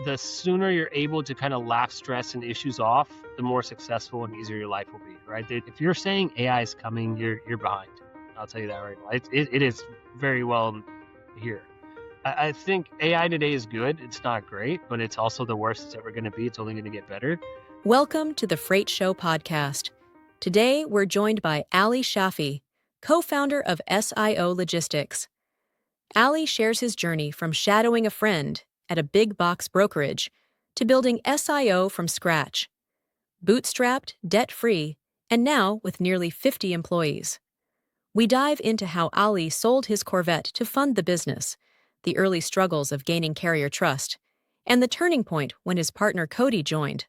the sooner you're able to kind of laugh stress and issues off, the more successful and easier your life will be, right? If you're saying AI is coming, you're behind. I'll tell you that right now. It is very well here. I think AI today is good. It's not great, but it's also the worst it's ever going to be. It's only going to get better. Welcome to the Freight Show podcast. Today, we're joined by Ali Shafi, co-founder of SIO Logistics. Ali shares his journey from shadowing a friend at a big box brokerage to building SIO from scratch, bootstrapped, debt-free, and now with nearly 50 employees. We dive into how Ali sold his Corvette to fund the business, the early struggles of gaining carrier trust, and the turning point when his partner Cody joined.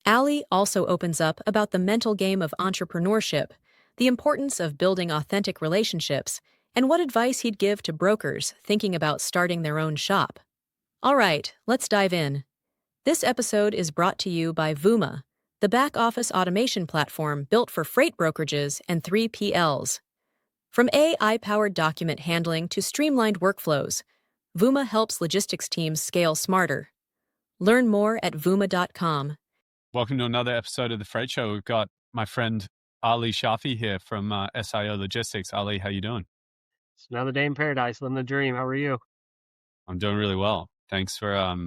Ali also opens up about the mental game of entrepreneurship, the importance of building authentic relationships, and what advice he'd give to brokers thinking about starting their own shop. All right, let's dive in. This episode is brought to you by Vooma, the back-office automation platform built for freight brokerages and 3PLs. From AI-powered document handling to streamlined workflows, Vooma helps logistics teams scale smarter. Learn more at vooma.com. Welcome to another episode of The Freight Show. We've got my friend Ali Shafi here from SIO Logistics. Ali, how you doing? It's another day in paradise, living the dream. How are you? I'm doing really well. Thanks for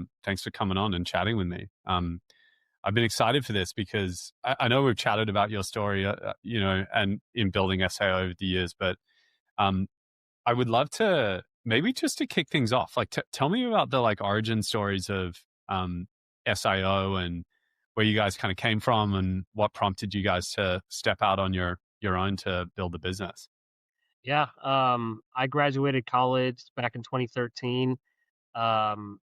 coming on and chatting with me. I've been excited for this because I know we've chatted about your story, and in building SIO over the years, but I would love to maybe just to kick things off, tell me about the origin stories of SIO and where you guys kind of came from and what prompted you guys to step out on your own to build the business. Yeah, I graduated college back in 2013.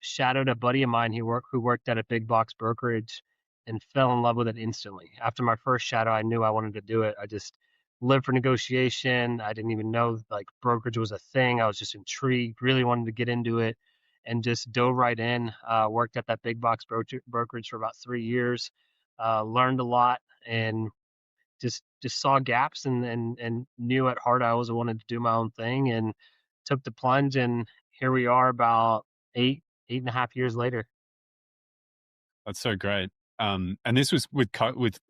Shadowed a buddy of mine who worked at a big box brokerage and fell in love with it instantly. After my first shadow, I knew I wanted to do it. I just lived for negotiation. I didn't even know brokerage was a thing. I was just intrigued, really wanted to get into it, and just dove right in. Worked at that big box brokerage for about 3 years. Learned a lot and just saw gaps and knew at heart I always wanted to do my own thing and took the plunge, and here we are about 8.5 years later. That's so great. And this was with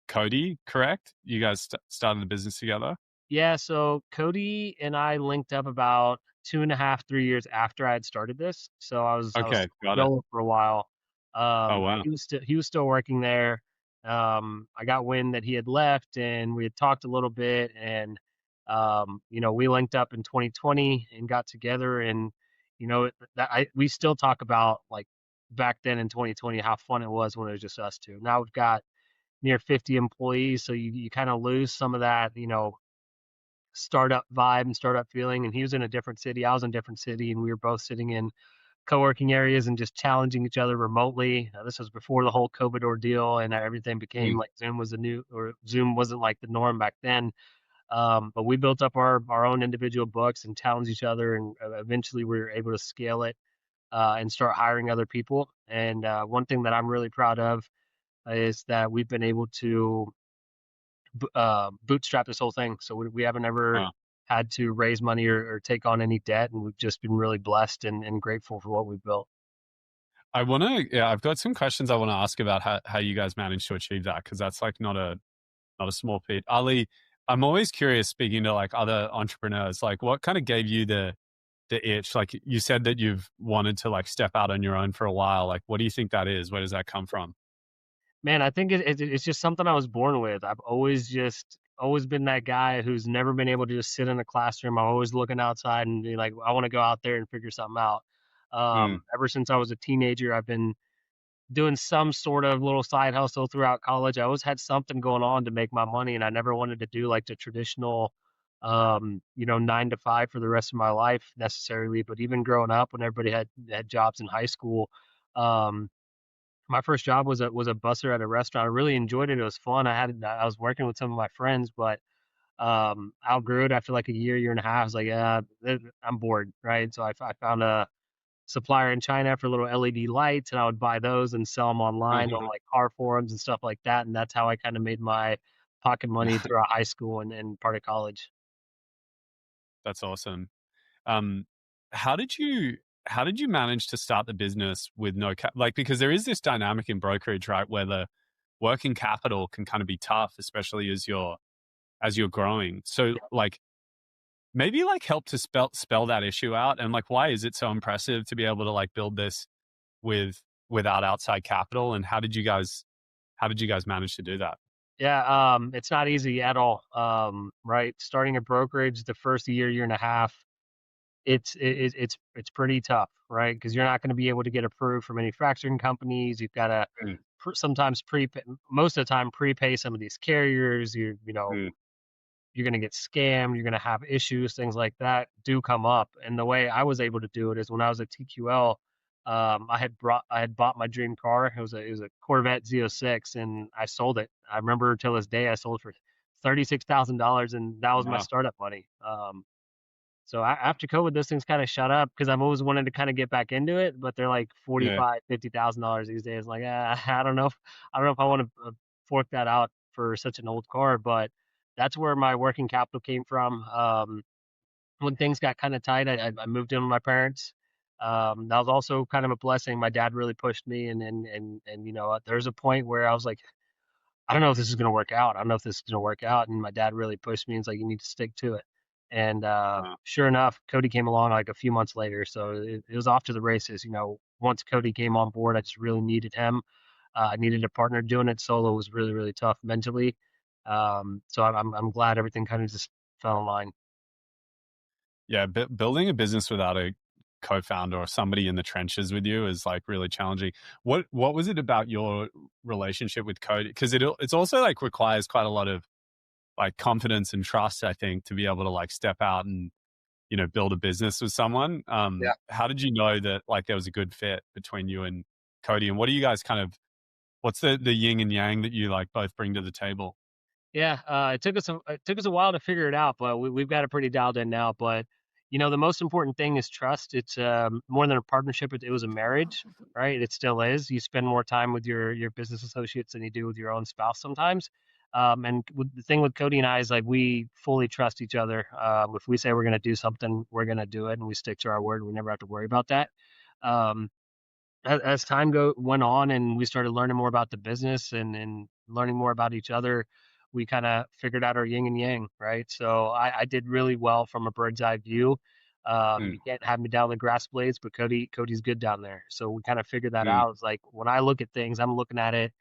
Cody, correct? You guys started the business together? Yeah, so Cody and I linked up about 2.5, 3 years after I had started this. So I was Okay, got it. solo for a while. Oh, wow. He was still working there. I got wind that he had left, and we had talked a little bit, and we linked up in 2020 and got together, and we still talk about back then in 2020 how fun it was when it was just us two. Now we've got near 50 employees, so you kind of lose some of that, startup vibe and startup feeling. And he was in a different city, I was in a different city, and we were both sitting in co-working areas and just challenging each other remotely. This was before the whole COVID ordeal and everything became Zoom wasn't like the norm back then. But we built up our own individual books and challenged each other, and eventually we were able to scale it and start hiring other people. And one thing that I'm really proud of is that we've been able to bootstrap this whole thing. So we haven't ever Wow. had to raise money or take on any debt, and we've just been really blessed and grateful for what we've built. I've got some questions I want to ask about how you guys managed to achieve that, because that's not a small feat. Ali, I'm always curious, speaking to other entrepreneurs, what kind of gave you the itch? You said that you've wanted to step out on your own for a while. What do you think that is? Where does that come from? Man, I think it's just something I was born with. I've always been that guy who's never been able to just sit in a classroom. I'm always looking outside and be like, I want to go out there and figure something out. Mm. Ever since I was a teenager, I've been doing some sort of little side hustle throughout college. I always had something going on to make my money, and I never wanted to do the traditional, 9 to 5 for the rest of my life necessarily. But even growing up, when everybody had jobs in high school, um, my first job was a busser at a restaurant. I really enjoyed it. It was fun. I was working with some of my friends, but outgrew it after a year and a half. I was like, yeah, I'm bored, right? So I found a supplier in China for little LED lights, and I would buy those and sell them online on car forums and stuff like that. And that's how I kind of made my pocket money throughout high school and part of college. That's awesome. Um, how did you how did you manage to start the business with no like, because there is this dynamic in brokerage, right, where the working capital can kind of be tough, especially as you're growing. So like, maybe like help to spell that issue out, and like, why is it so impressive to be able to like build this without outside capital, and how did you guys manage to do that? Yeah, it's not easy at all. Right, starting a brokerage the first year and a half, it's pretty tough, right? Because you're not going to be able to get approved from manufacturing companies. You've got to Mm, sometimes prepay, most of the time prepay some of these carriers. mm, You're going to get scammed. You're going to have issues. Things like that do come up. And the way I was able to do it is when I was at TQL. I had bought my dream car. It was a Corvette Z06, and I sold it. I remember till this day I sold for $36,000, and that was my wow. startup money. So after COVID, those things kind of shut up because I've always wanted to kind of get back into it, but they're like Yeah. 45, $50,000 these days. Like, I don't know, I don't know if I want to fork that out for such an old car. But that's where my working capital came from. When things got kind of tight, I moved in with my parents. That was also kind of a blessing. My dad really pushed me, and there's a point where I was like, I don't know if this is going to work out. I don't know if this is going to work out. And my dad really pushed me and was like, you need to stick to it. And Wow. sure enough, Cody came along like a few months later. So it was off to the races. Once Cody came on board, I just really needed him. I needed a partner doing it. Solo was really, really tough mentally. So I'm glad everything kind of just fell in line. Yeah, building a business without a co-founder or somebody in the trenches with you is like really challenging. What was it about your relationship with Cody? Because it's also like requires quite a lot of like confidence and trust, I think, to be able to like step out and build a business with someone. How did you know that like there was a good fit between you and Cody? And what do you guys kind of what's the yin and yang that you like both bring to the table? Yeah, it took us a while to figure it out, but we've got it pretty dialed in now. But the most important thing is trust. It's more than a partnership; it was a marriage, right? It still is. You spend more time with your business associates than you do with your own spouse sometimes. The thing with Cody and I is like we fully trust each other. If we say we're going to do something, we're going to do it, and we stick to our word. We never have to worry about that. Um, as time went on and we started learning more about the business and learning more about each other, we kind of figured out our yin and yang, right? So I did really well from a bird's eye view. Mm, You can't have me down the grass blades, but Cody's good down there. So we kind of figured that mm, out. It's like when I look at things, I'm looking at it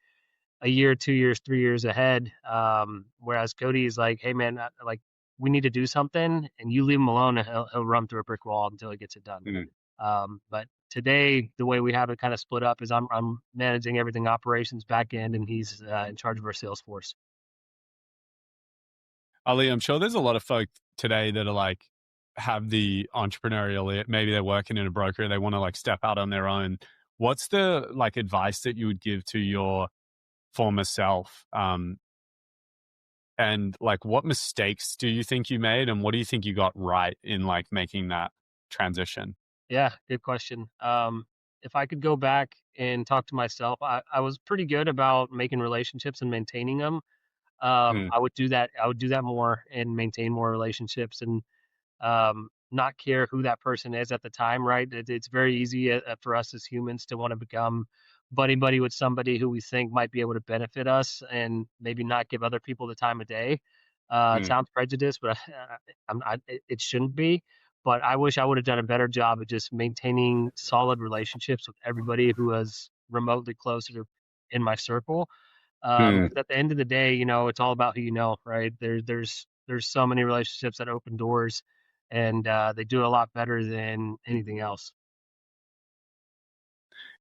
a year, 2 years, 3 years ahead. Whereas Cody is like, hey man, like we need to do something, and you leave him alone, and he'll run through a brick wall until he gets it done. mm. But today, the way we have it kind of split up is I'm managing everything operations back end, and he's in charge of our sales force. Ali, I'm sure there's a lot of folk today that are like have the entrepreneurial, maybe they're working in a broker, they want to like step out on their own. What's the like advice that you would give to your former self? And like, what mistakes do you think you made, and what do you think you got right in like making that transition? Yeah, good question. If I could go back and talk to myself, I was pretty good about making relationships and maintaining them. Mm, I would do that. I would do that more and maintain more relationships and not care who that person is at the time, right? It's very easy for us as humans to want to become buddy buddy with somebody who we think might be able to benefit us and maybe not give other people the time of day. It mm, sounds prejudiced, but it shouldn't be. But I wish I would have done a better job of just maintaining solid relationships with everybody who was remotely close or in my circle. mm. Because at the end of the day, it's all about who you know, right? There's so many relationships that open doors, and they do a lot better than anything else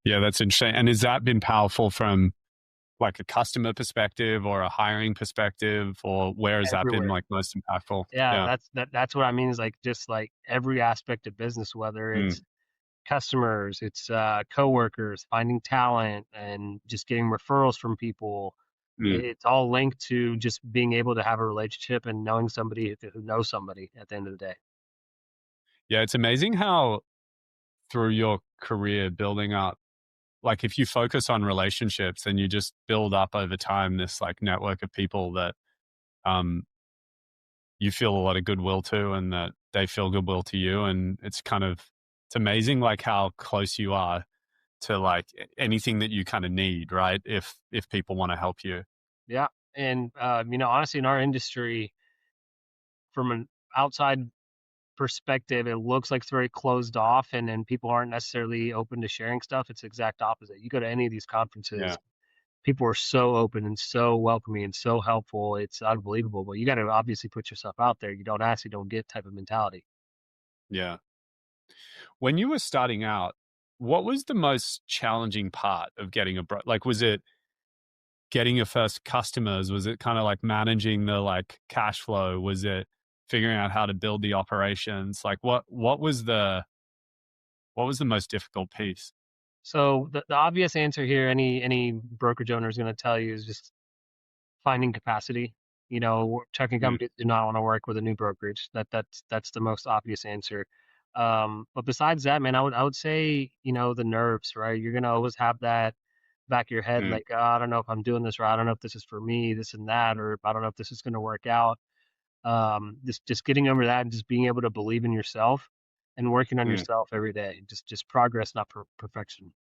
Yeah, that's interesting. And has that been powerful from like a customer perspective or a hiring perspective, or where has that been everywhere. like most impactful? Yeah, Yeah. that's what I mean is like just like every aspect of business, whether it's Mm, customers, it's coworkers, finding talent, and just getting referrals from people. mm. It's all linked to just being able to have a relationship and knowing somebody who knows somebody at the end of the day. Yeah, it's amazing how through your career building up, like if you focus on relationships and you just build up over time this like network of people that um you feel a lot of goodwill to, and that they feel goodwill to you, and it's It's amazing like how close you are to like anything that you kind of need, right? If people want to help you. Yeah. And, honestly, in our industry, from an outside perspective, it looks like it's very closed off and people aren't necessarily open to sharing stuff. It's the exact opposite. You go to any of these Yeah. conferences, people are so open and so welcoming and so helpful. It's unbelievable. But you got to obviously put yourself out there. You don't ask, you don't get type of mentality. Yeah. When you were starting out, what was the most challenging part of getting like was it getting your first customers? Was it kind of like managing the like cash flow? Was it figuring out how to build the operations? Like what was the most difficult piece? So the obvious answer here, any brokerage owner is going to tell you, is just finding capacity. Checking Mm, companies do not want to work with a new brokerage. That's the most obvious answer. But besides that, man, I would say, the nerves, right? You're gonna always have that back of your head, mm, like, oh, I don't know if I'm doing this right. I don't know if this is for me, this and that, or I don't know if this is gonna work out. Just getting over that and just being able to believe in yourself and working on mm. yourself every day. Just progress, not perfection.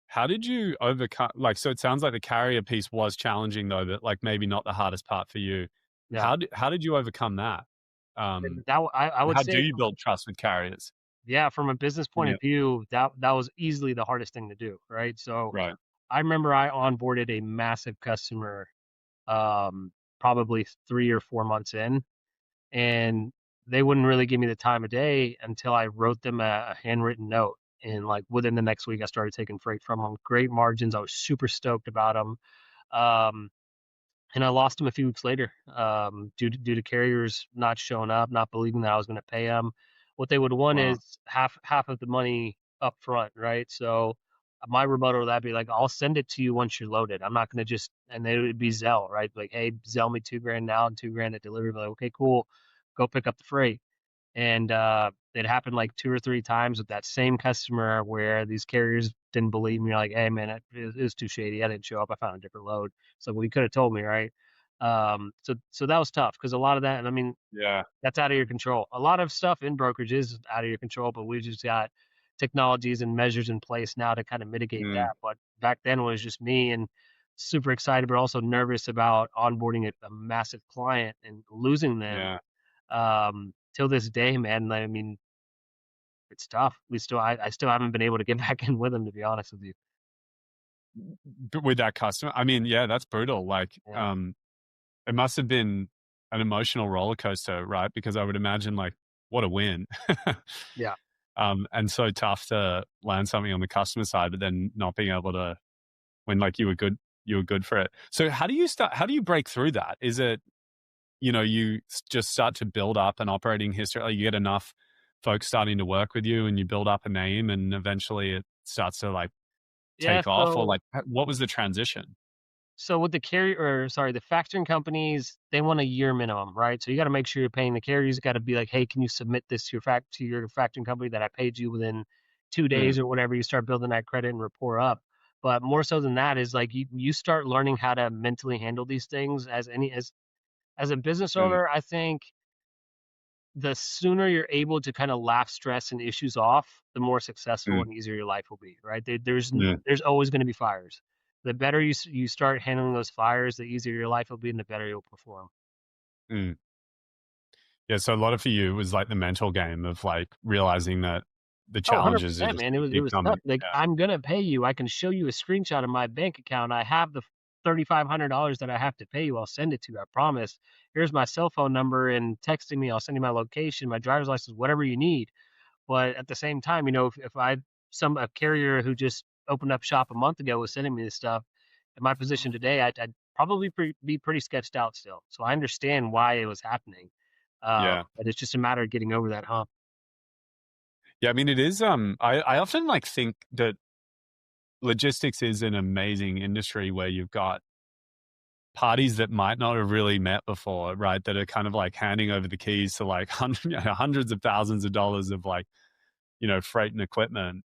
How did you overcome like so it sounds like the carrier piece was challenging though, but like maybe not the hardest part for you. Yeah. How did you overcome that? And Um, I and would how do say you build trust with carriers? Yeah, from a business point Yeah. of view, that was easily the hardest thing to do, right? So Right. I remember I onboarded a massive customer, um, probably 3 or 4 months in, and they wouldn't really give me the time of day until I wrote them a handwritten note. And like within the next week, I started taking freight from them. Great margins. I was super stoked about them. Um, and I lost him a few weeks later, due to carriers not showing up, not believing that I was going to pay them. What they would want Wow. is half of the money up front, right? So my rebuttal to that be like, I'll send it to you once you're loaded. I'm not going to just, and they would be Zelle, right? Like, hey, Zelle me 2 grand now and 2 grand at delivery. Like, okay, cool, go pick up the freight. And it happened like 2 or 3 times with that same customer where these carriers didn't believe me. Like, hey, man, it was too shady. I didn't show up. I found a different load. So, well, you could have told me, right? So that was tough because a lot of that, and I mean, Yeah. that's out of your control. A lot of stuff in brokerage is out of your control, but we just got technologies and measures in place now to kind of mitigate Mm, that. But back then it was just me and super excited, but also nervous about onboarding a massive client and losing them. yeah. Till this day, man, I mean, it's tough. I still haven't been able to get back in with them, to be honest with you. But with that customer, I mean, yeah, that's brutal. Like, Yeah. it must have been an emotional roller coaster, right? Because I would imagine like what a win. Yeah. And so tough to land something on the customer side, but then not being able to when like you were good for it. So how do you break through that? Is it, just start to build up an operating history, like you get enough folks starting to work with you and you build up a name and eventually it starts to like Yeah. take off or So like what was the transition? So with the the factoring companies, they want a year minimum, right? So you got to make sure you're paying the carriers. Got to be like, hey, can you submit this to your factoring company that I paid you within 2 days Mm, or whatever? You start building that credit and rapport up. But more so than that is like you start learning how to mentally handle these things as a business mm, owner. I think the sooner you're able to kind of laugh stress and issues off, the more successful mm, and easier your life will be, right? mm, There's always going to be fires. The better you start handling those fires, the easier your life will be and the better you'll perform. mm. Yeah, so a lot of for you was like the mental game of like realizing that the Oh, challenges are 100%, just man. gonna It keep was tough. coming. Like, Yeah. I'm gonna pay you. I can show you a screenshot of my bank account. I have the $3,500 that I have to pay you. I'll send it to you. I promise. Here's my cell phone number and texting me. I'll send you my location, my driver's license, whatever you need. But at the same time, if a carrier who just opened up shop a month ago was sending me this stuff, in my position today, I'd probably be pretty sketched out still. So I understand why it was happening, Yeah. but it's just a matter of getting over that hump. Yeah, I mean it is I often like think that logistics is an amazing industry where you've got parties that might not have really met before, right? That are kind of like handing over the keys to like hundreds of thousands of dollars of like, freight and equipment.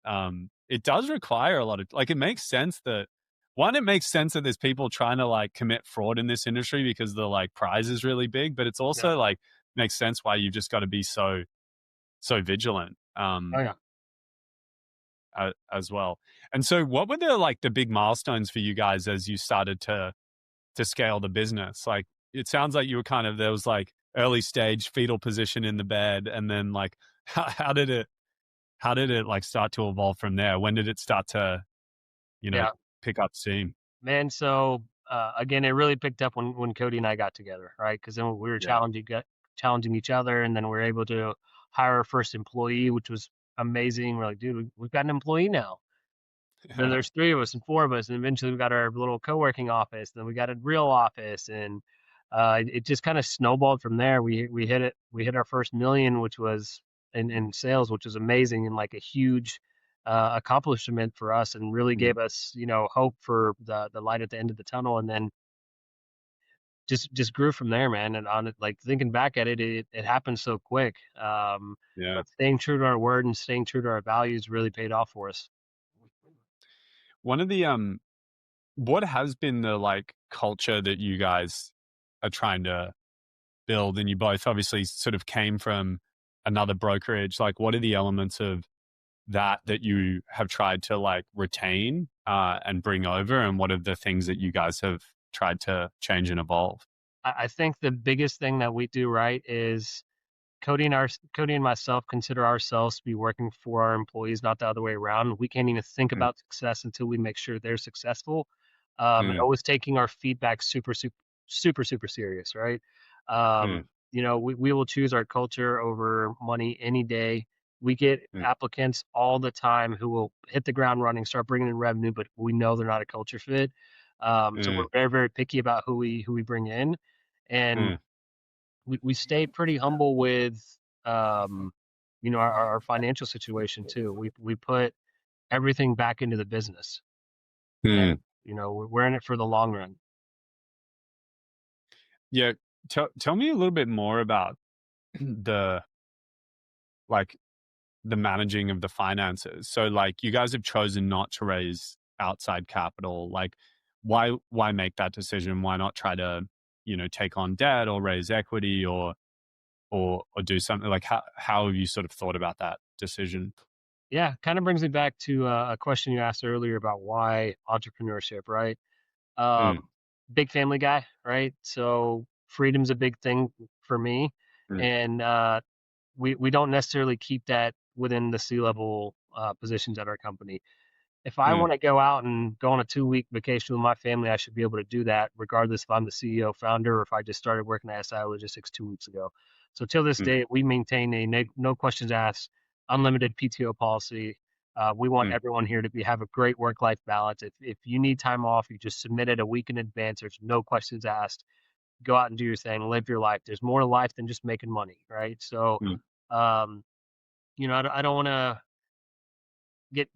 It does require a lot of like, it makes sense that one, it makes sense that there's people trying to like commit fraud in this industry because the like prize is really big, but it's Yeah, also like makes sense why you've just got to be so vigilant. Oh yeah. as well. And so, what were the big milestones for you guys as you started to scale the business? Like, it sounds like you were kind of there was like early stage fetal position in the bed, and then like how did it like start to evolve from there? When did it start to you know Yeah. pick up steam? Man, so again, it really picked up when Cody and I got together, right? Because then we were Yeah. challenging each other, and then we were able to hire our first employee, which was amazing. We're like, dude, we've got an employee now. Then there's three of us and four of us, and eventually we got our little co-working office. Then we got a real office, and it just kind of snowballed from there. We hit it. We hit our first million, which was in sales, which was amazing and like a huge accomplishment for us, and really Mm, gave us hope for the light at the end of the tunnel. And then just grew from there, man. And on it, like thinking back at it, it happened so quick. yeah. But staying true to our word and staying true to our values really paid off for us. One of the what has been the like culture that you guys are trying to build? And you both obviously sort of came from another brokerage. Like, what are the elements of that you have tried to like retain and bring over, and what are the things that you guys have tried to change and evolve? I think the biggest thing that we do right is Cody and myself consider ourselves to be working for our employees, not the other way around. We can't even think Mm, about success until we make sure they're successful. And mm, always taking our feedback super serious, right? mm, We will choose our culture over money any day. We get mm, applicants all the time who will hit the ground running, start bringing in revenue, but we know they're not a culture fit. So we're mm, very picky about who we bring in, and mm, we stay pretty humble with um, our financial situation too. We put everything back into the business, and mm. we're in it for the long run. Yeah. Tell me a little bit more about the like the managing of the finances. So like you guys have chosen not to raise outside capital. Like why make that decision? Why not try to, take on debt or raise equity or do something like how have you sort of thought about that decision? Yeah, kind of brings me back to a question you asked earlier about why entrepreneurship, right? Um, Mm, Big family guy, right? So freedom's a big thing for me, mm, and we don't necessarily keep that within the C-level positions at our company. If I mm, want to go out and go on a 2-week vacation with my family, I should be able to do that regardless if I'm the CEO founder or if I just started working at SIO Logistics 2 weeks ago. So till this mm, day, we maintain a no questions asked, unlimited PTO policy. We want mm, everyone here to have a great work-life balance. If you need time off, you just submit it a week in advance. There's no questions asked. Go out and do your thing, live your life. There's more to life than just making money, right? So, mm. um, I don't want to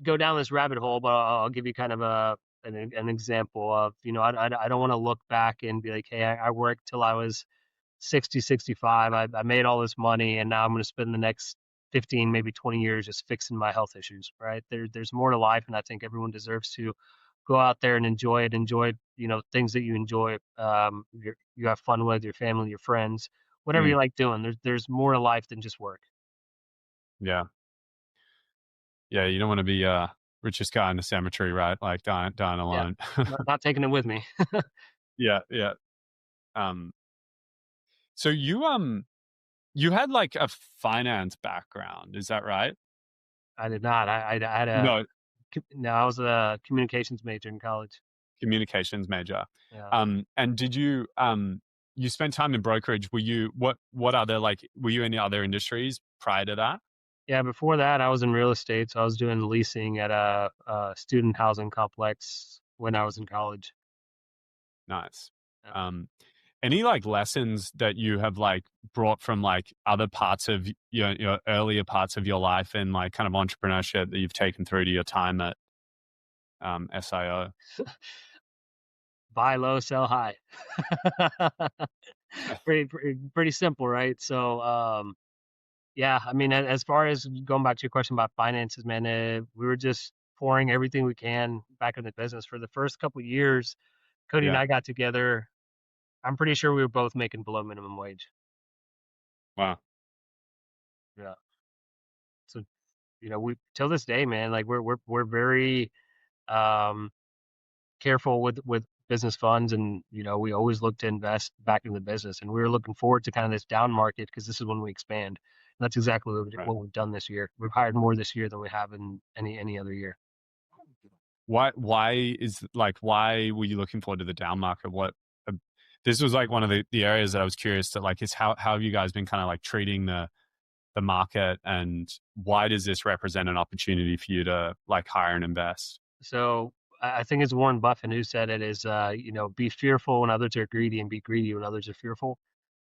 go down this rabbit hole, but I'll give you kind of an example of, I don't want to look back and be like, hey, I worked till I was 60, 65. I made all this money, and now I'm going to spend the next 15, maybe 20 years just fixing my health issues, right? There's more to life, and I think everyone deserves to go out there and enjoy it. Enjoy, things that you enjoy. You have fun with your family, your friends, whatever Mm. you like doing. There's more to life than just work. Yeah. Yeah, you don't want to be richest guy in the cemetery, right? Like dying Yeah, alone. not taking it with me. Yeah, yeah. Um so you had like a finance background, is that right? I did not. I had a No, no. I was a communications major in college. communications major. Yeah, And did you spent time in brokerage. Were you what other like were you in any other industries prior to that? yeah. Before that, I was in real estate, so I was doing leasing at a student housing complex when I was in college. Nice. Yeah. Um any like lessons that you have like brought from like other parts of your earlier parts of your life and like kind of entrepreneurship that you've taken through to your time at SIO? Buy low, sell high. Pretty simple, right? So, yeah. I mean, as far as going back to your question about finances, man, we were just pouring everything we can back in the business for the first couple of years. Cody and Yeah. I got together. I'm pretty sure we were both making below minimum wage. Wow. Yeah. So we till this day, man, like we're very um, careful with business funds, and we always look to invest back in the business, and we were looking forward to kind of this down market because this is when we expand. And that's exactly Right. what we've done this year. We've hired more this year than we have in any other year. Why were you looking forward to the down market? Uh, this was like one of the areas that I was curious to like is how have you guys been kind of like treating the market, and why does this represent an opportunity for you to like hire and invest? So I think it's Warren Buffett who said it is, be fearful when others are greedy and be greedy when others are fearful.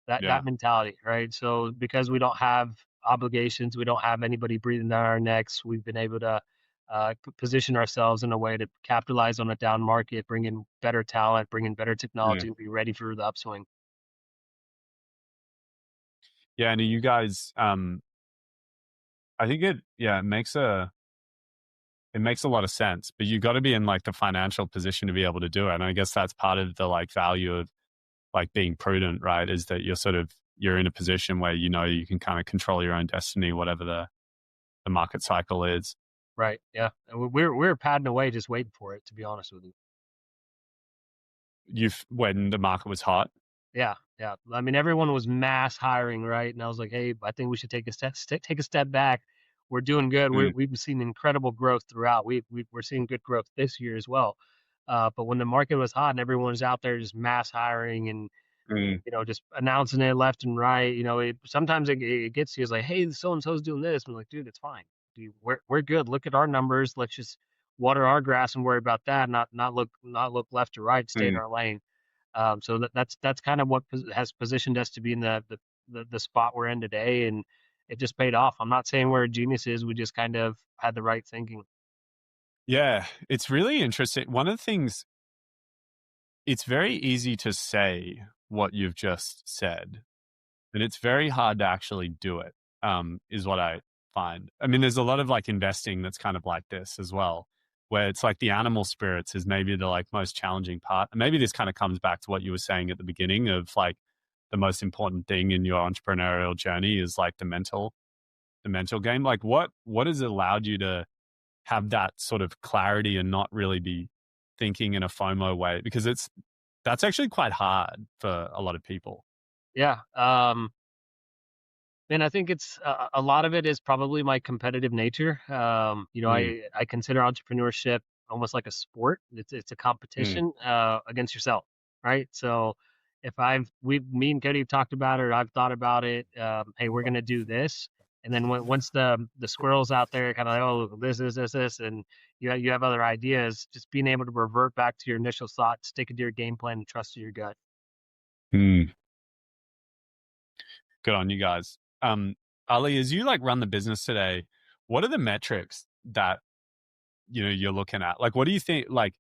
That Yeah. mentality, right? So because we don't have obligations, we don't have anybody breathing down our necks, we've been able to position ourselves in a way to capitalize on a down market, bring in better talent, bring in better Mm. technology, and be ready for the upswing. Yeah, and you guys, I think it makes a lot of sense, but you got to be in like the financial position to be able to do it. And I guess that's part of the like value of like being prudent, right? Is that you're in a position where you can kind of control your own destiny, whatever the market cycle is. Right. Yeah. And we're padding away just waiting for it, to be honest with you. You've when the market was hot. Yeah, yeah. I mean, everyone was mass hiring, right? And I was like, hey, I think we should take a step back. We're doing good. Mm, We've seen incredible growth throughout. We're seeing good growth this year as well. But when the market was hot and everyone was out there just mass hiring and mm, just announcing it left and right, sometimes it gets to you. It's like, hey, so and so's doing this. I'm like, dude, it's fine. Dude, we're good. Look at our numbers. Let's just water our grass and worry about that. Not look left or right. Stay in mm. our lane. So that's kind of what has positioned us to be in the spot we're in today, and it just paid off. I'm not saying we're geniuses. We just kind of had the right thinking. Yeah, it's really interesting. One of the things, it's very easy to say what you've just said, and it's very hard to actually do it. Is what I find. I mean, there's a lot of like investing that's kind of like this as well, where it's like the animal spirits is maybe the like most challenging part. And maybe this kind of comes back to what you were saying at the beginning of like the most important thing in your entrepreneurial journey is like the mental game. Like what has allowed you to have that sort of clarity and not really be thinking in a FOMO way? Because that's actually quite hard for a lot of people. Yeah. And I think it's a lot of it is probably my competitive nature. Mm, I consider entrepreneurship almost like a sport. It's a mm, competition against yourself, right? So if me and Cody have talked about it, or I've thought about it. Hey, we're gonna do this, and then once the squirrels out there, kind of like, oh, this, and you have other ideas. Just being able to revert back to your initial thought, stick to your game plan, and trust your gut. mm. Good on you guys. Ali, as you like run the business today, what are the metrics that you're looking at? Like, what do you think? Like,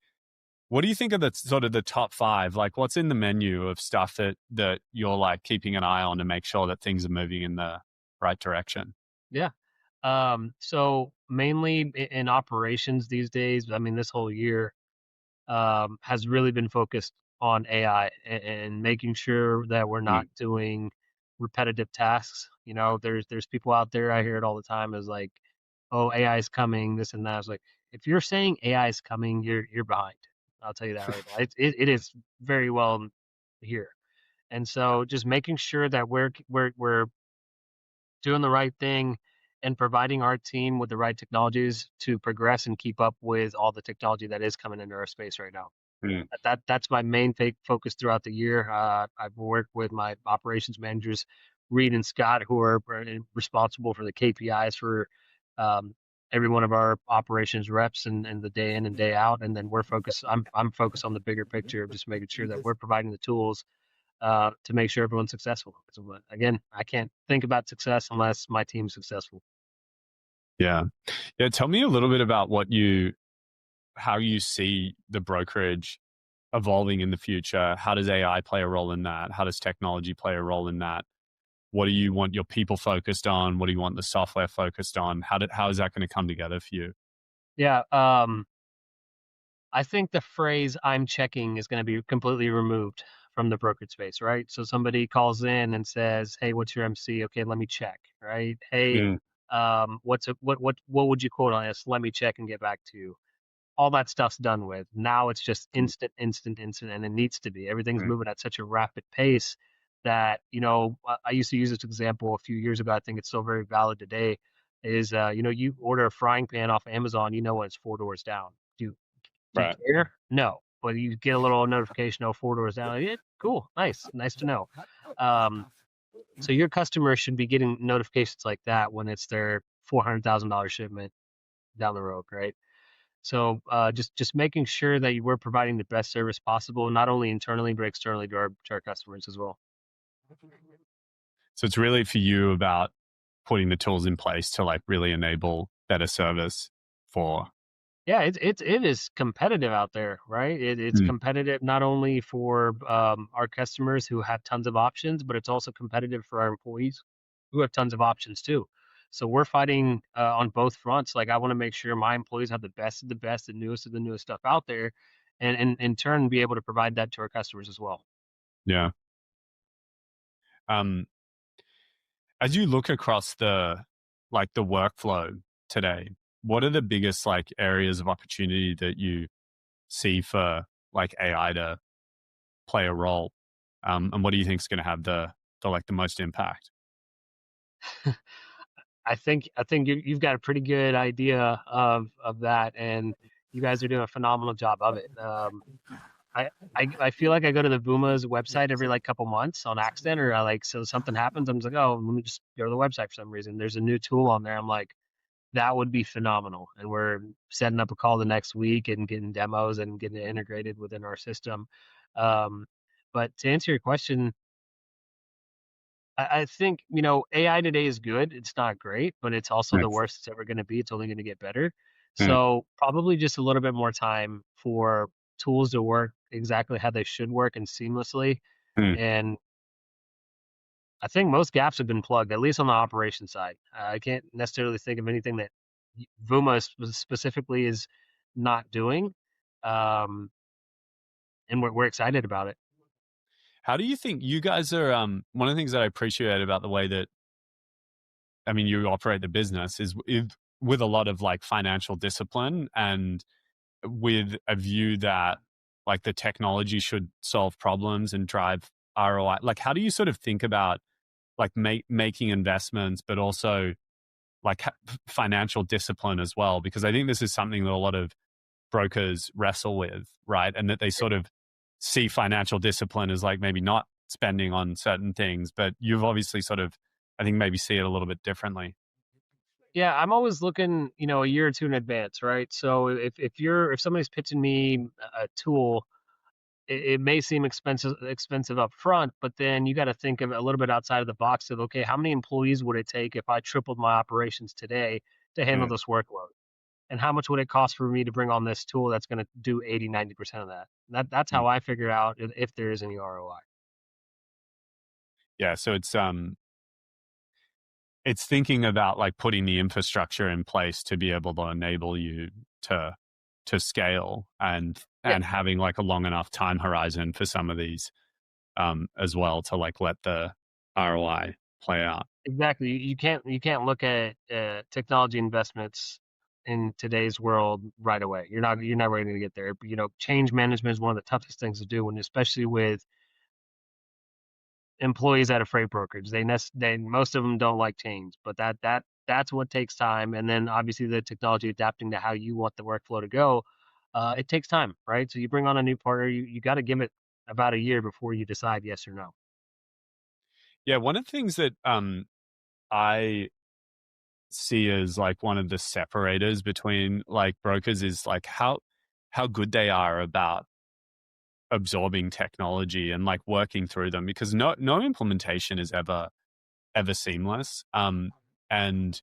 what do you think of the sort of the top five? Like, what's in the menu of stuff that you're like keeping an eye on to make sure that things are moving in the right direction? Yeah. So mainly in operations these days, I mean, this whole year has really been focused on AI and making sure that we're not Mm, doing repetitive tasks. There's people out there, I hear it all the time, is like, oh, AI is coming, this and that. I was like, if you're saying AI is coming, you're behind. I'll tell you that right now. It is very well here. And so just making sure that we're doing the right thing and providing our team with the right technologies to progress and keep up with all the technology that is coming into our space right now. mm, That's my main focus throughout the year. I've worked with my operations managers, Reed and Scott, who are responsible for the KPIs for um, every one of our operations reps and the day in and day out. And then we're focused. I'm focused on the bigger picture of just making sure that we're providing the tools to make sure everyone's successful. So again, I can't think about success unless my team's successful. yeah, yeah. Tell me a little bit about how you see the brokerage evolving in the future. How does AI play a role in that? How does technology play a role in that? What do you want your people focused on? What do you want the software focused on? How is that going to come together for you? Yeah. I think the phrase "I'm checking" is going to be completely removed from the brokerage space, right? So somebody calls in and says, "Hey, what's your MC?" Okay, let me check, right? Hey, Mm, What would you quote on this? Let me check and get back to you. All that stuff's done with. Now it's just instant, instant, instant, and it needs to be. Everything's Mm. moving at such a rapid pace that, I used to use this example a few years ago. I think it's still very valid today. Is you order a frying pan off Amazon, when it's 4 doors down. Do you Right. care? No, but you get a little notification, 4 doors down. Yeah, cool, nice to know. Um, so your customers should be getting notifications like that when it's their $400,000 shipment down the road, right? So just making sure that we're providing the best service possible, not only internally but externally to our customers as well. So it's really for you about putting the tools in place to like really enable better service for. Yeah, it is competitive out there, right? It's Mm. competitive not only for our customers who have tons of options, but it's also competitive for our employees who have tons of options too. So we're fighting on both fronts. Like I want to make sure my employees have the best of the best, the newest of the newest stuff out there, and in turn be able to provide that to our customers as well. Yeah. Um, as you look across the workflow today, what are the biggest like areas of opportunity that you see for like AI to play a role? And what do you think is going to have the most impact? I think you've got a pretty good idea of that, and you guys are doing a phenomenal job of it. I feel like I go to the Buma's website every like couple months on accident, or so something happens. I'm just like, oh, let me just go to the website for some reason. There's a new tool on there. I'm like, that would be phenomenal. And we're setting up a call the next week and getting demos and getting it integrated within our system. Um, but to answer your question, I think, AI today is good. It's not great, but it's also the Yes. worst it's ever going to be. It's only going to get better. Mm, So probably just a little bit more time for tools to work exactly how they should work and seamlessly. mm. And I think most gaps have been plugged, at least on the operation side. I can't necessarily think of anything that Vuma specifically is not doing. Um, and we're excited about it. How do you think you guys are? One of the things that I appreciate about the way that you operate the business is with a lot of like financial discipline and with a view that like the technology should solve problems and drive ROI. Like, how do you sort of think about like making investments, but also like financial discipline as well? Because I think this is something that a lot of brokers wrestle with, right? And that they sort of see financial discipline as like maybe not spending on certain things, but you've obviously sort of, I think, maybe see it a little bit differently. Yeah, I'm always looking, a year or two in advance, right? So if somebody's pitching me a tool, it may seem expensive up front, but then you got to think of it a little bit outside of the box of, okay, how many employees would it take if I tripled my operations today to handle Mm, this workload? And how much would it cost for me to bring on this tool that's going to do 80, 90% of that? That's mm. how I figure out if there is any ROI. Yeah, so it's thinking about like putting the infrastructure in place to be able to enable you to scale Yeah, and having like a long enough time horizon for some of these as well to like let the ROI play out. exactly. You can't look at technology investments in today's world right away. You're not ready to get there. Change management is one of the toughest things to do, and especially with employees at a freight brokerage. They most of them don't like change, but that's what takes time. And then obviously the technology adapting to how you want the workflow to go, it takes time, right? So you bring on a new partner, you got to give it about a year before you decide yes or no. Yeah, one of the things that I see as like one of the separators between like brokers is like how good they are about absorbing technology and like working through them, because no implementation is ever seamless. And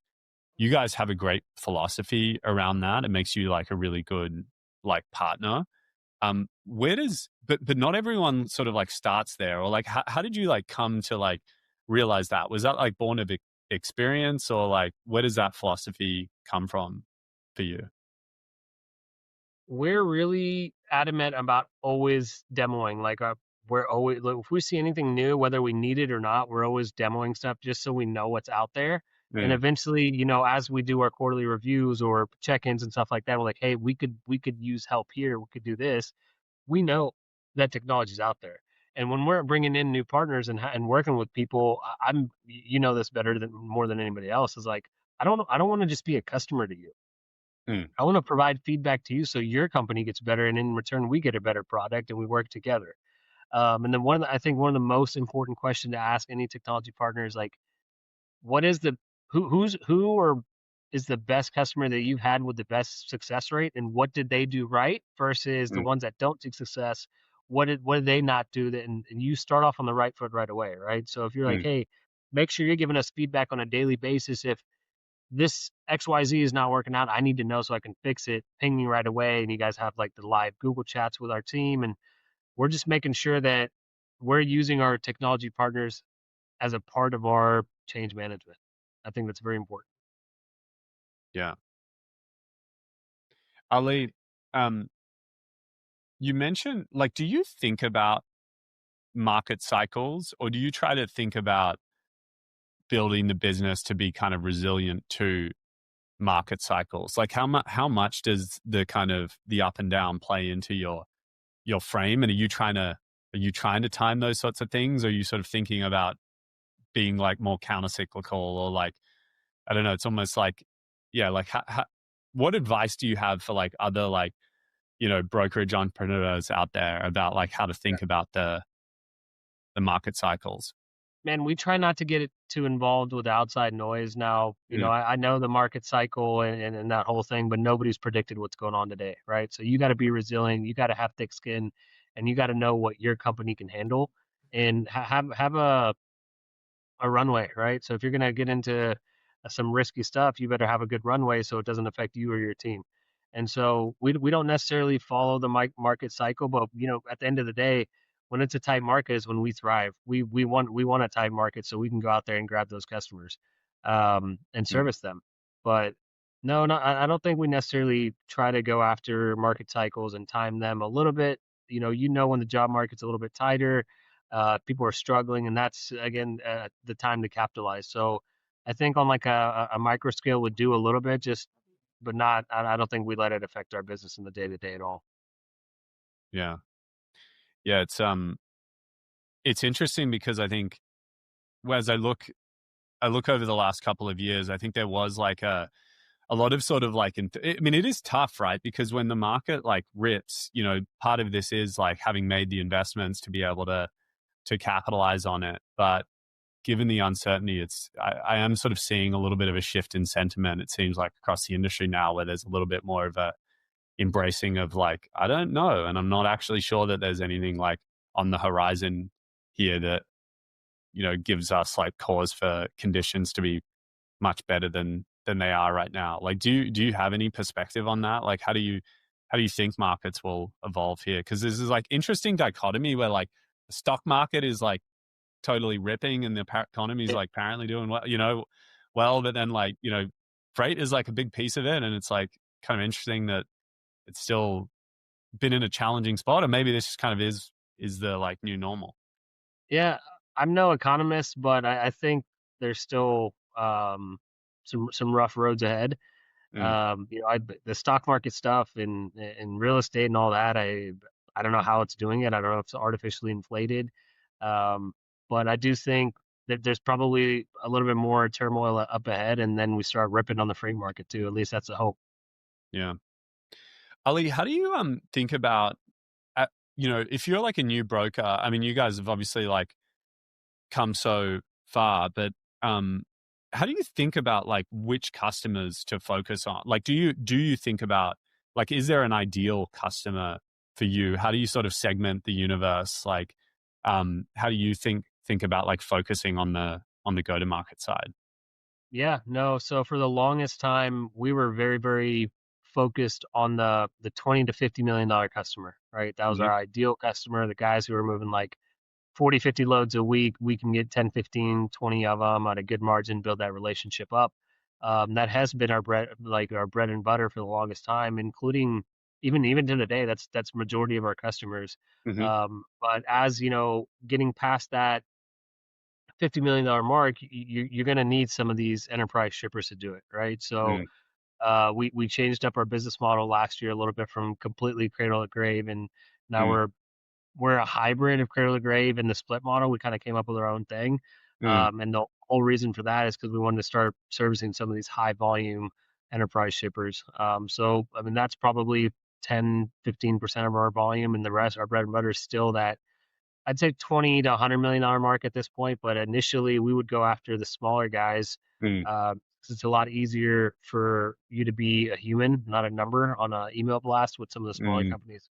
you guys have a great philosophy around that. It makes you like a really good like partner. Where does but not everyone sort of like starts there, or like how did you like come to like realize that? Was that like born of experience, or like where does that philosophy come from for you? We're really adamant about always demoing. We're always, like, if we see anything new, whether we need it or not, we're always demoing stuff just so we know what's out there. And Mm, eventually, as we do our quarterly reviews or check-ins and stuff like that, we're like, hey, we could use help here. We could do this. We know that technology's out there. And when we're bringing in new partners and working with people, I'm this better than more than anybody else is like I don't want to just be a customer to you. mm, I want to provide feedback to you so your company gets better, and in return we get a better product and we work together. And then I think one of the most important questions to ask any technology partner is like, what is the who or is the best customer that you've had with the best success rate, and what did they do right versus the mm, ones that don't see success? What did they not do that? And you start off on the right foot right away, right? So if you're like, mm, hey, make sure you're giving us feedback on a daily basis. If this XYZ is not working out, I need to know so I can fix it. Ping me right away. And you guys have like the live Google chats with our team, and we're just making sure that we're using our technology partners as a part of our change management. I think that's very important. yeah. Ali, um, you mentioned, like, do you think about market cycles, or do you try to think about building the business to be kind of resilient to market cycles? Like, how much does the kind of the up and down play into your frame? And are you trying to time those sorts of things? Or are you sort of thinking about being like more counter cyclical, or like, I don't know, it's almost like, yeah, like what advice do you have for like other like, brokerage entrepreneurs out there about like how to think about the market cycles? Man, we try not to get it too involved with outside noise now. Mm, I know the market cycle and that whole thing, but nobody's predicted what's going on today, right? So you got to be resilient. You got to have thick skin, and you got to know what your company can handle, and have a runway, right? So if you're going to get into some risky stuff, you better have a good runway so it doesn't affect you or your team. And so we don't necessarily follow the market cycle, but at the end of the day, when it's a tight market is when we thrive. We want a tight market so we can go out there and grab those customers, and mm, service them. But no, I don't think we necessarily try to go after market cycles and time them a little bit. When the job market's a little bit tighter, people are struggling, and that's again the time to capitalize. So I think on like a micro scale would do a little bit, just but not. I don't think we let it affect our business in the day to day at all. yeah. Yeah. It's interesting because I think, well, as I look over the last couple of years, I think there was like a lot of sort of like, I mean, it is tough, right? Because when the market like rips, part of this is like having made the investments to be able to capitalize on it. But given the uncertainty, I am sort of seeing a little bit of a shift in sentiment. It seems like across the industry now, where there's a little bit more of a embracing of like, I don't know, and I'm not actually sure that there's anything like on the horizon here that gives us like cause for conditions to be much better than they are right now. Like, do you have any perspective on that? Like, how do you think markets will evolve here? Because this is like interesting dichotomy where like the stock market is like totally ripping and the economy is Yeah, like apparently doing well, well, but then like freight is like a big piece of it, and it's like kind of interesting that it's still been in a challenging spot, or maybe this just kind of is the like new normal. yeah. I'm no economist, but I think there's still some rough roads ahead. Mm, The stock market stuff and real estate and all that. I don't know how it's doing it. I don't know if it's artificially inflated. Um, but I do think that there's probably a little bit more turmoil up ahead, and then we start ripping on the free market too. At least that's the hope. yeah. Ali, how do you think about if you're like a new broker? I mean, you guys have obviously like come so far, but um, how do you think about like which customers to focus on? Like, do you think about like, is there an ideal customer for you? How do you sort of segment the universe? Like, how do you think about like focusing on the go to market side? Yeah, no. So for the longest time, we were very, very focused on the 20 to $50 million customer, right? That was Hmm. our ideal customer, the guys who were moving like 40, 50 loads a week. We can get 10, 15, 20 of them at a good margin, build that relationship up. That has been our bread and butter for the longest time, including even to today. That's majority of our customers. Hmm. But as getting past that $50 million mark, you're going to need some of these enterprise shippers to do it, right? So Mm, we changed up our business model last year a little bit from completely cradle to grave, and now mm, we're a hybrid of cradle to grave and the split model. We kind of came up with our own thing, mm, and the whole reason for that is because we wanted to start servicing some of these high volume enterprise shippers. So I mean that's probably 10-15% of our volume, and the rest, our bread and butter, is still that I'd say 20 to $100 million mark at this point. But initially, we would go after the smaller guys. mm, 'Cause it's a lot easier for you to be a human, not a number, on an email blast with some of the smaller mm. companies.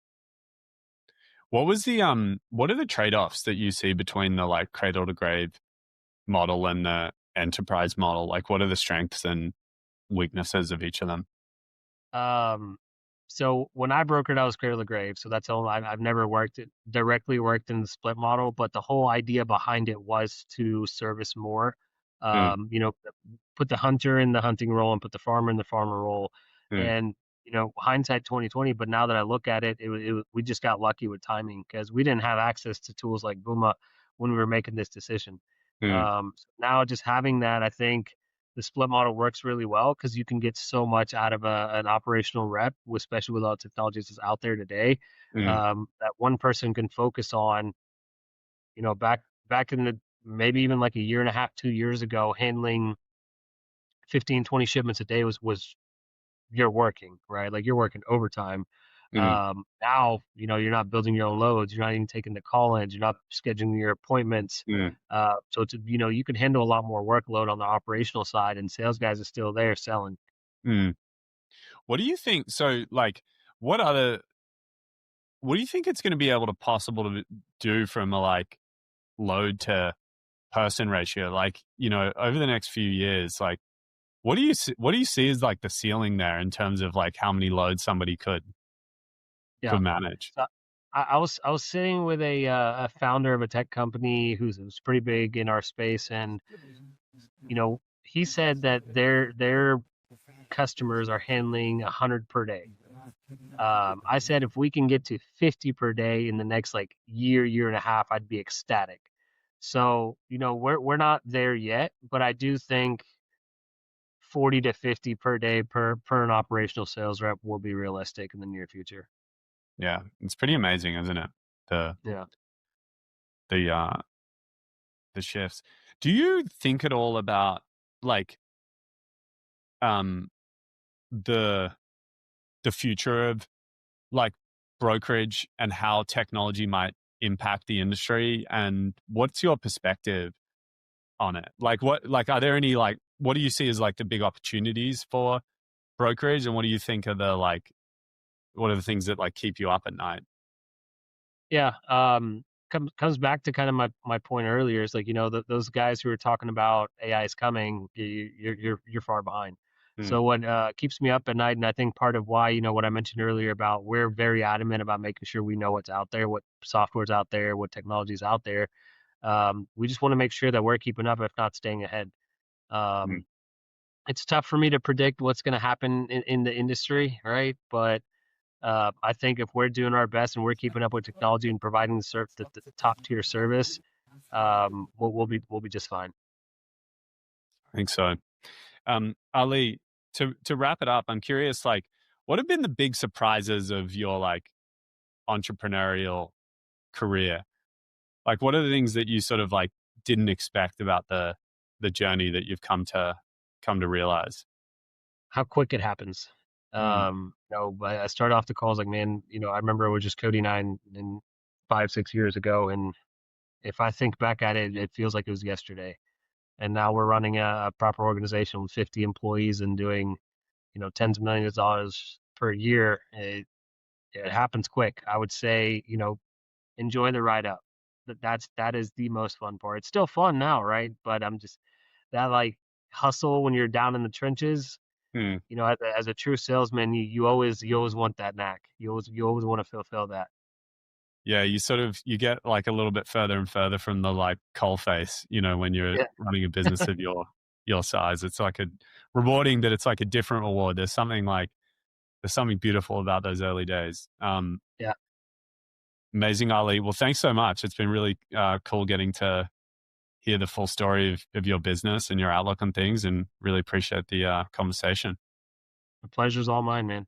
What are the trade-offs that you see between the like cradle to grave model and the enterprise model? Like, what are the strengths and weaknesses of each of them? Um, so when I brokered, I was cradle to grave. So that's all. I've never directly worked in the split model, but the whole idea behind it was to service more. Mm, You know, put the hunter in the hunting role and put the farmer in the farmer role. mm, And hindsight 2020. But now that I look at it, we just got lucky with timing because we didn't have access to tools like Booma when we were making this decision. mm, So now just having that, I think the split model works really well because you can get so much out of an operational rep, especially with all the technologies that's out there today. mm, That one person can focus on, back in the maybe even like a year and a half, 2 years ago, handling 15, 20 shipments a day was you're working, right? Like you're working overtime. mm, Now, you're not building your own loads. You're not even taking the call-ins. You're not scheduling your appointments. mm, So you can handle a lot more workload on the operational side, and sales guys are still there selling. mm. What do you think? So, like, what other what do you think it's going to be able to possible to do from a like load to person ratio? Like, over the next few years, like, what do you see as like the ceiling there in terms of like how many loads somebody Yeah. could manage? So I was sitting with a founder of a tech company who's pretty big in our space, and he said that their customers are handling 100 per day. I said if we can get to 50 per day in the next like year and a half, I'd be ecstatic. So, we're not there yet, but I do think 40 to 50 per day per an operational sales rep will be realistic in the near future. Yeah, it's pretty amazing, isn't it? The Yeah. the uh the shifts. Do you think at all about like um the the future of like brokerage and how technology might impact the industry, and what's your perspective on it? Like are there any like what do you see as like the big opportunities for brokerage, and what do you think are the like what are the things that like keep you up at night? Yeah. Comes back to kind of my point earlier. Is like, those guys who are talking about AI is coming, you're far behind. Mm, So what keeps me up at night, and I think part of why, what I mentioned earlier about we're very adamant about making sure we know what's out there, what software's out there, what technology's out there. We just want to make sure that we're keeping up, if not staying ahead. mm, Um, it's tough for me to predict what's going to happen in the industry, right? But I think if we're doing our best and we're keeping up with technology and providing the top tier service, we'll be just fine. I think so. Ali, to wrap it up, I'm curious, like, what have been the big surprises of your like entrepreneurial career? Like, what are the things that you sort of like didn't expect about the journey that you've come to realize? How quick it happens. Mm, I started off the calls like, man, I remember it was just Cody and I in 5, 6 years ago, and if I think back at it, it feels like it was yesterday. And now we're running a proper organization with 50 employees and doing tens of millions of dollars per year. It happens quick. I would say, enjoy the ride up. That is the most fun part. It's still fun now, right? But I'm just that like hustle when you're down in the trenches. mm. As a true salesman, you always want that knack. You always want to fulfill that. Yeah, you get like a little bit further and further from the like coal face, when you're Yeah, running a business of your size. It's like a rewarding, but it's like a different reward. There's something beautiful about those early days. yeah. Amazing, Ali. Well, thanks so much. It's been really cool getting to hear the full story of your business and your outlook on things, and really appreciate the conversation. The pleasure's all mine, man.